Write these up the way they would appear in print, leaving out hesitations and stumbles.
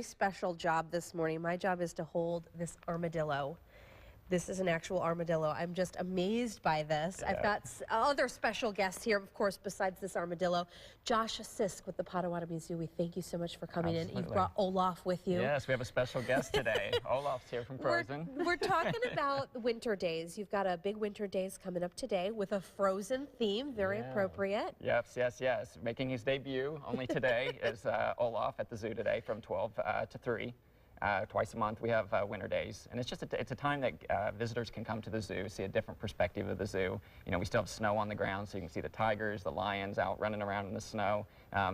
Special job this morning. My job is to hold this armadillo. This is an actual armadillo. I'm just amazed by this. Yeah. I've got other special guests here, of course, besides this armadillo. Josh Sisk with the Potawatomi Zoo. We thank you so much for coming in. You've brought Olaf with you. Yes, we have a special guest today. Olaf's here from Frozen. We're talking about the winter days. You've got a big winter days coming up today with a Frozen theme, very appropriate. Yes, yes, yes. Making his debut only today is Olaf at the zoo today from 12 to 3. Twice a month we have winter days, and it's just it's a time that visitors can come to the zoo, see a different perspective of the zoo. You know, we still have snow on the ground, so you can see the tigers, the lions out running around in the snow.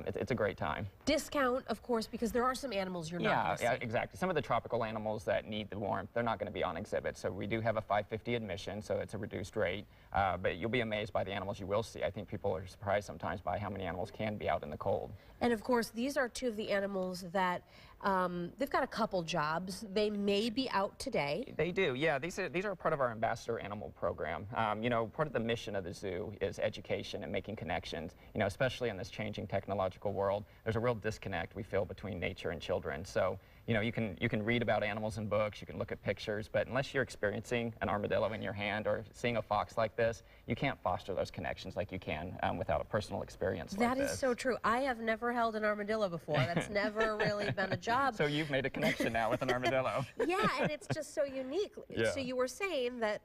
It's a great time. Discount, of course, because there are some animals you're not going to see. Yeah, exactly. Some of the tropical animals that need the warmth, they're not going to be on exhibit. So we do have a $5.50 admission, so it's a reduced rate. But you'll be amazed by the animals you will see. I think people are surprised sometimes by how many animals can be out in the cold. And of course, these are two of the animals that they've got a couple jobs. They may be out today. They do, yeah. These are part of our ambassador animal program. You know, part of the mission of the zoo is education and making connections. You know, especially in this changing technological world, there's a real disconnect we feel between nature and children. So, you know, you can read about animals in books, you can look at pictures, but unless you're experiencing an armadillo in your hand or seeing a fox like this, you can't foster those connections like you can without a personal experience like this. That is so true. I have never held an armadillo before. That's never really been a job. So you've made a connection now with an armadillo. Yeah, and it's just so unique. Yeah. So you were saying that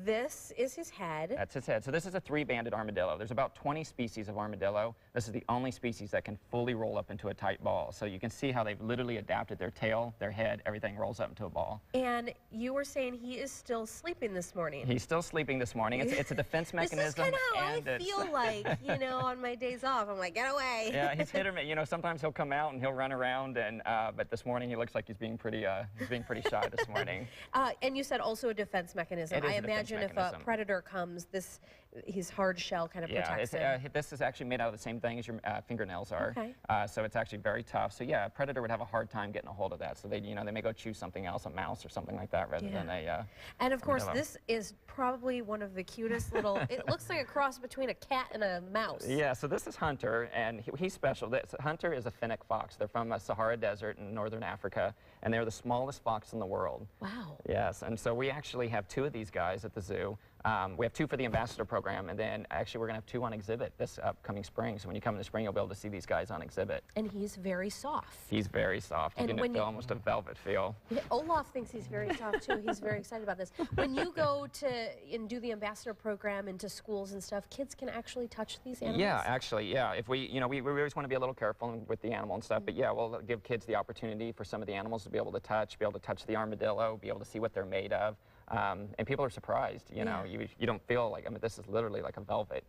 this is his head. That's his head. So this is a 3-banded armadillo. There's about 20 species of armadillo. This is the only species that can fully roll up into a tight ball. So you can see how they've literally adapted their tail, their head, everything rolls up into a ball. And you were saying he is still sleeping this morning. He's still sleeping this morning. It's a defense mechanism. This is kind of how I feel like, you know, on my days off. I'm like, get away. Yeah, he's hit or miss. You know, sometimes he'll come out and he'll run around, and but this morning he looks like he's being pretty shy this morning. And you said also a defense mechanism. I imagine if a predator comes, his hard shell kind of protects him. This is actually made out of the same thing as your fingernails are. Okay. So it's actually very tough. So yeah, a predator would have a hard time getting a hold of that. So they may go choose something else, a mouse or something like that, rather than a. And of course, this is probably one of the cutest little. It looks like a cross between a cat and a mouse. Yeah. So this is Hunter, and he's special. Hunter is a fennec fox. They're from the Sahara Desert in northern Africa, and they're the smallest fox in the world. Wow. Yes, and so we actually have 2 of these guys at the zoo. We have 2 for the ambassador program, and then actually we're going to have 2 on exhibit this upcoming spring. So when you come in the spring, you'll be able to see these guys on exhibit. And he's very soft. He's very soft. You can feel almost a velvet feel. Yeah, Olaf thinks he's very soft too. He's very excited about this. When you go to and do the ambassador program into schools and stuff, kids can actually touch these animals? Yeah, actually, yeah. If we always want to be a little careful with the animal and stuff, but yeah, we'll give kids the opportunity for some of the animals to be able to touch the armadillo, be able to see what they're made of. And people are surprised, you know, you don't feel like, I mean, this is literally like a velvet.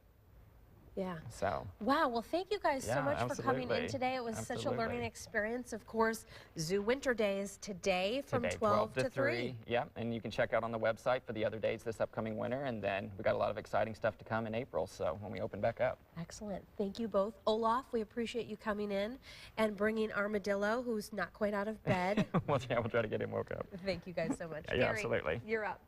Yeah. So. Wow. Well, thank you guys so much for coming in today. It was such a learning experience. Of course, Zoo Winter Days today from 12 to 3. Yeah, and you can check out on the website for the other days this upcoming winter, and then we got a lot of exciting stuff to come in April, so when we open back up. Excellent. Thank you both. Olaf, we appreciate you coming in and bringing Armadillo, who's not quite out of bed. Well, yeah, we'll try to get him woke up. Thank you guys so much. Yeah, Gary, absolutely. You're up.